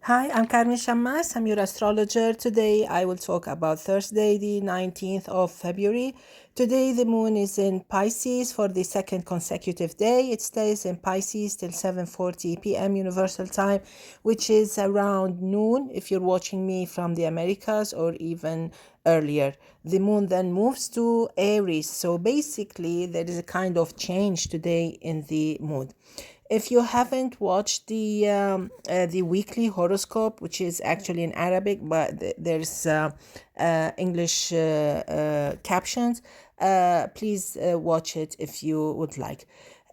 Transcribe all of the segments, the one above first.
Hi, I'm Carmen Chammas. I'm your astrologer. Today I will talk about Thursday, the 19th of February. Today the moon is in Pisces for the second consecutive day. It stays in Pisces till 7:40 p.m. Universal Time, which is around noon if you're watching me from the Americas or even earlier. The moon then moves to Aries. So basically there is a kind of change today in the mood. If you haven't watched the weekly horoscope, which is actually in Arabic, but there's English captions, please watch it if you would like.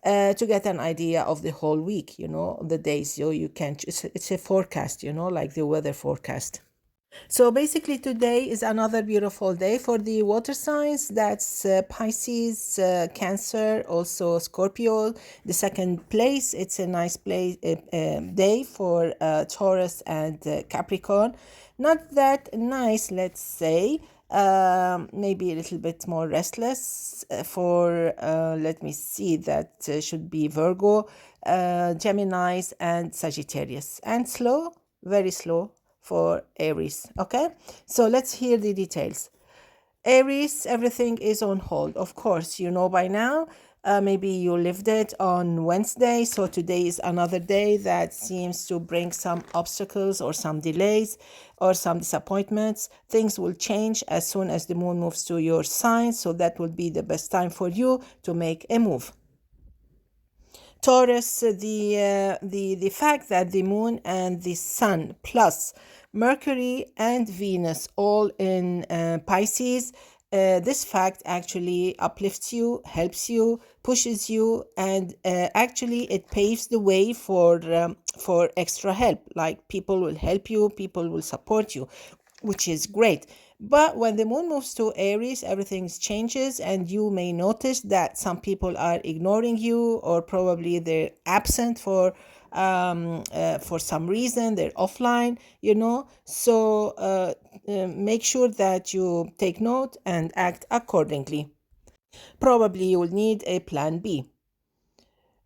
To get an idea of the whole week, the days, so you can, it's a forecast, like the weather forecast. So basically, today is another beautiful day for the water signs. That's Pisces, Cancer, also Scorpio. The second place, it's a nice day for Taurus and Capricorn. Not that nice, let's say. Maybe a little bit more restless for, let me see, that should be Virgo, Geminis, and Sagittarius. And slow, very slow for Aries. Okay, so let's hear the details. Aries, everything is on hold. Of course, you know by now. Maybe you lived it on Wednesday, so today is another day that seems to bring some obstacles or some delays or some disappointments. Things will change as soon as the moon moves to your sign, so that will be the best time for you to make a move. Taurus, the fact that the moon and the sun plus Mercury and Venus all in Pisces, this fact actually uplifts you, helps you, pushes you, and actually it paves the way for extra help. Like people will help you, people will support you, which is great. But when the moon moves to Aries, everything changes, and you may notice that some people are ignoring you, or probably they're absent for some reason. They're offline, So make sure that you take note and act accordingly. Probably you will need a plan B.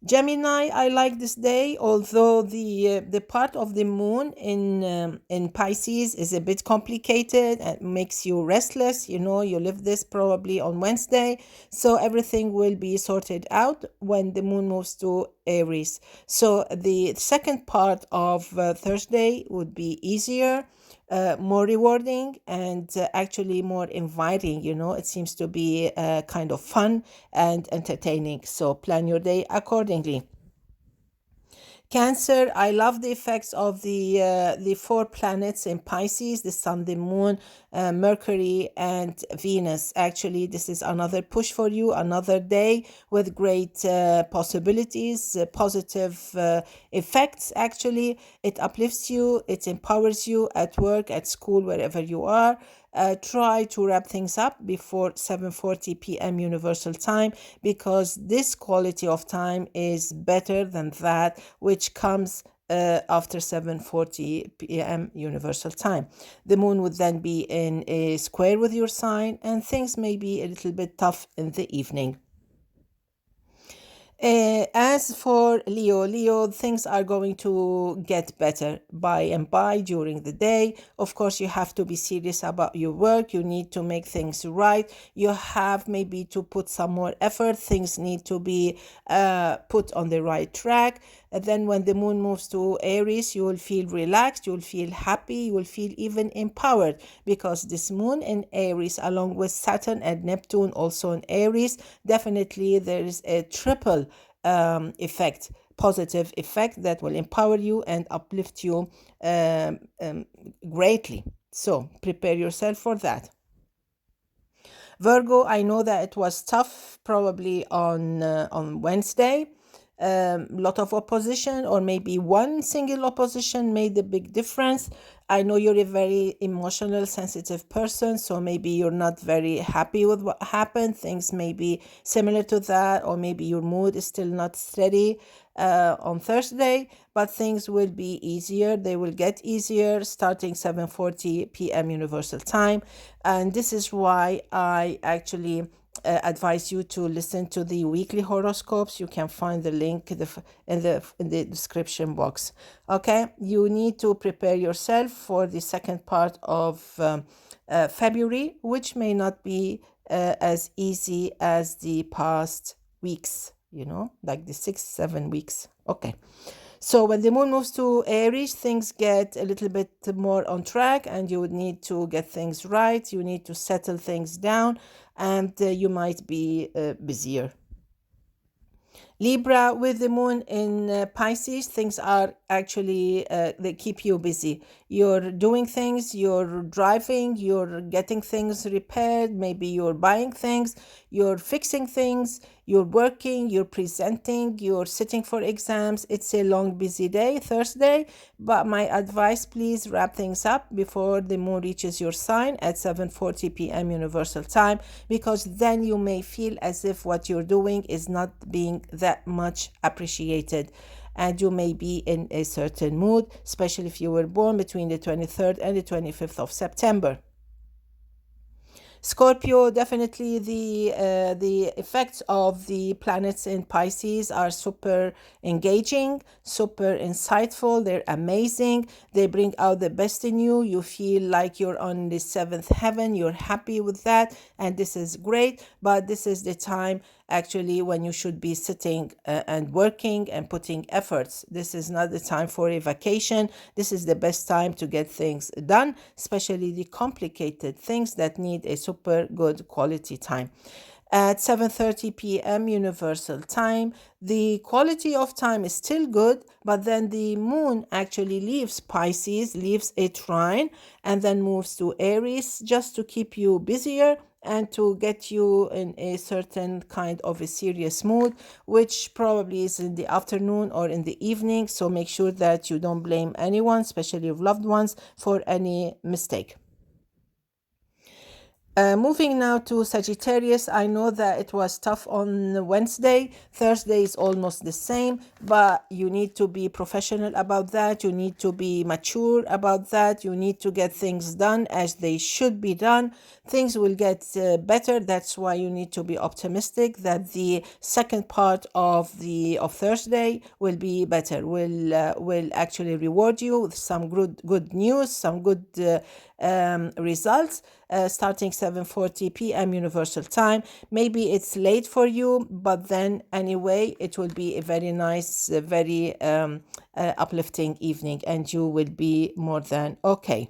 Gemini, I like this day, although the part of the moon in Pisces is a bit complicated and makes you restless. You live this probably on Wednesday, so everything will be sorted out when the moon moves to Aries. So the second part of Thursday would be easier, more rewarding, and actually more inviting. It seems to be kind of fun and entertaining. So plan your day accordingly. Cancer, I love the effects of the four planets in Pisces: the Sun, the Moon, Mercury, and Venus. Actually, this is another push for you, another day with great possibilities, positive effects. Actually, it uplifts you, it empowers you at work, at school, wherever you are. Try to wrap things up before 7:40 p.m. Universal Time, because this quality of time is better than that which comes after 7:40 p.m. Universal Time. The moon would then be in a square with your sign, and things may be a little bit tough in the evening. As for Leo, things are going to get better by and by during the day. Of course, you have to be serious about your work. You need to make things right. You have maybe to put some more effort. Things need to be put on the right track. And then when the moon moves to Aries, you will feel relaxed, you will feel happy, you will feel even empowered, because this moon in Aries, along with Saturn and Neptune also in Aries, definitely there is a triple effect, positive effect, that will empower you and uplift you greatly. So prepare yourself for that. Virgo, I know that it was tough probably on Wednesday. Lot of opposition, or maybe one single opposition made a big difference. I know you're a very emotional, sensitive person, so maybe you're not very happy with what happened. Things may be similar to that, or maybe your mood is still not steady on Thursday, but things will be easier. They will get easier starting 7:40 p.m. Universal Time, and this is why I actually advise you to listen to the weekly horoscopes. You can find the link in the description box. Okay, you need to prepare yourself for the second part of February, which may not be as easy as the past weeks, like the 6-7 weeks. Okay. So when the moon moves to Aries, things get a little bit more on track, and you would need to get things right. You need to settle things down, and you might be busier. Libra, with the moon in Pisces, things are actually, they keep you busy. You're doing things, you're driving, you're getting things repaired, maybe you're buying things, you're fixing things, you're working, you're presenting, you're sitting for exams. It's a long, busy day, Thursday, but my advice, please wrap things up before the moon reaches your sign at 7:40 p.m. Universal Time, because then you may feel as if what you're doing is not being that much appreciated, and you may be in a certain mood, especially if you were born between the 23rd and the 25th of September. Scorpio, definitely the effects of the planets in Pisces are super engaging, super insightful. They're amazing. They bring out the best in you. You feel like you're on the seventh heaven. You're happy with that, and this is great. But this is the time actually when you should be sitting and working and putting efforts. This is not the time for a vacation. This is the best time to get things done, especially the complicated things that need a super good quality time. At 7:30 p.m. Universal Time, the quality of time is still good, but then the moon actually leaves Pisces, leaves a trine, and then moves to Aries just to keep you busier and to get you in a certain kind of a serious mood, which probably is in the afternoon or in the evening. So make sure that you don't blame anyone, especially your loved ones, for any mistake. Moving now to Sagittarius, I know that it was tough on Wednesday. Thursday is almost the same, but you need to be professional about that. You need to be mature about that. You need to get things done as they should be done. Things will get better. That's why you need to be optimistic that the second part of Thursday will be better. Will actually reward you with some good news, some good results. Starting 7:40 p.m. Universal Time. Maybe it's late for you, but then anyway, it will be a very nice, very uplifting evening, and you will be more than okay.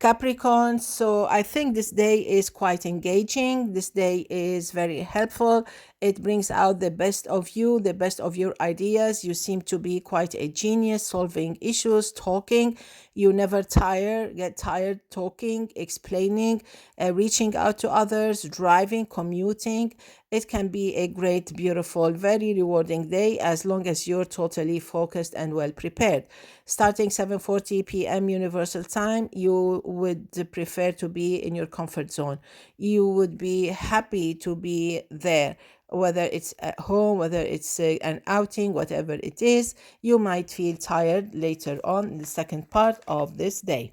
Capricorn, so I think this day is quite engaging. This day is very helpful. It brings out the best of you, the best of your ideas. You seem to be quite a genius solving issues, talking. You never get tired talking, explaining, reaching out to others, driving, commuting. It can be a great, beautiful, very rewarding day as long as you're totally focused and well prepared. Starting 7:40 p.m. Universal Time, you would prefer to be in your comfort zone. You would be happy to be there, whether it's at home, whether it's an outing, whatever it is. You might feel tired later on in the second part of this day.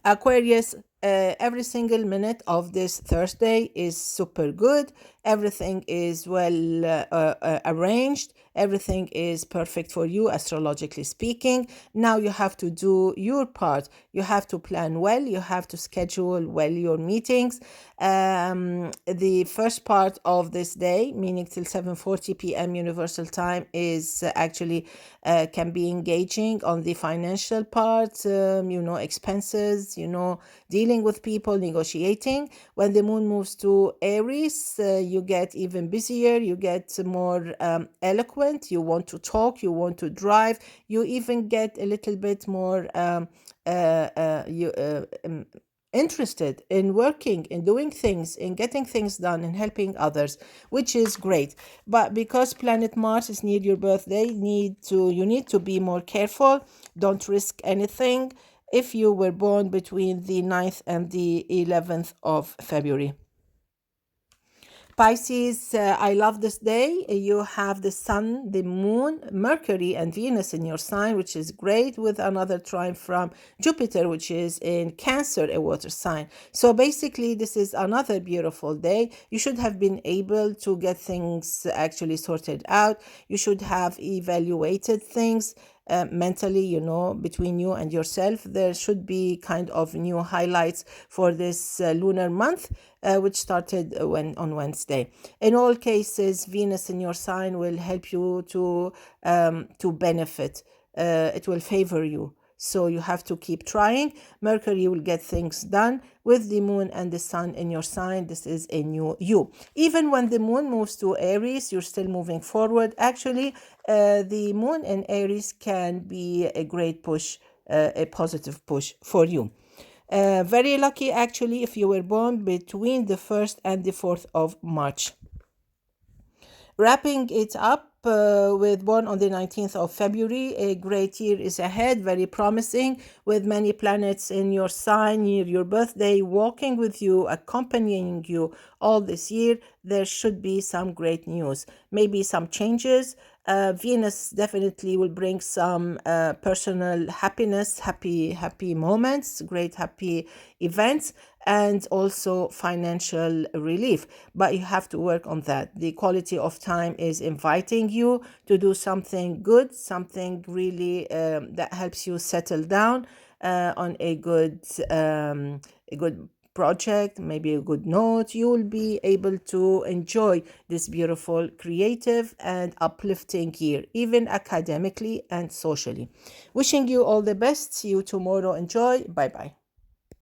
Aquarius, every single minute of this Thursday is super good. Everything is well arranged. Everything is perfect for you, astrologically speaking. Now you have to do your part. You have to plan well. You have to schedule well your meetings. The first part of this day, meaning till 7:40 p.m. Universal Time, is actually can be engaging on the financial part, expenses, dealing with people, negotiating. When the moon moves to Aries, you get even busier, you get more eloquent, you want to talk, you want to drive, you even get a little bit more interested in working, in doing things, in getting things done, and helping others, which is great. But because planet Mars is near your birthday, you need to be more careful. Don't risk anything if you were born between the 9th and the 11th of February. Pisces, I love this day. You have the sun, the moon, Mercury, and Venus in your sign, which is great, with another trine from Jupiter, which is in Cancer, a water sign. So basically, this is another beautiful day. You should have been able to get things actually sorted out. You should have evaluated things. Mentally, between you and yourself, there should be kind of new highlights for this lunar month, which started on Wednesday. In all cases, Venus in your sign will help you to benefit. It will favor you. So you have to keep trying. Mercury will get things done. With the moon and the sun in your sign, this is a new you. Even when the moon moves to Aries, you're still moving forward. Actually, the moon in Aries can be a great push, a positive push for you. Very lucky, actually, if you were born between the 1st and the 4th of March. Wrapping it up with born on the 19th of February, a great year is ahead, very promising, with many planets in your sign near your birthday, walking with you, accompanying you all this year. There should be some great news, maybe some changes. Venus definitely will bring some personal happiness, happy moments, great happy events, and also financial relief. But you have to work on that. The quality of time is inviting you to do something good, something really that helps you settle down on a good project, maybe a good note. You will be able to enjoy this beautiful, creative, and uplifting year, even academically and socially. Wishing you all the best. See you tomorrow. Enjoy. Bye bye.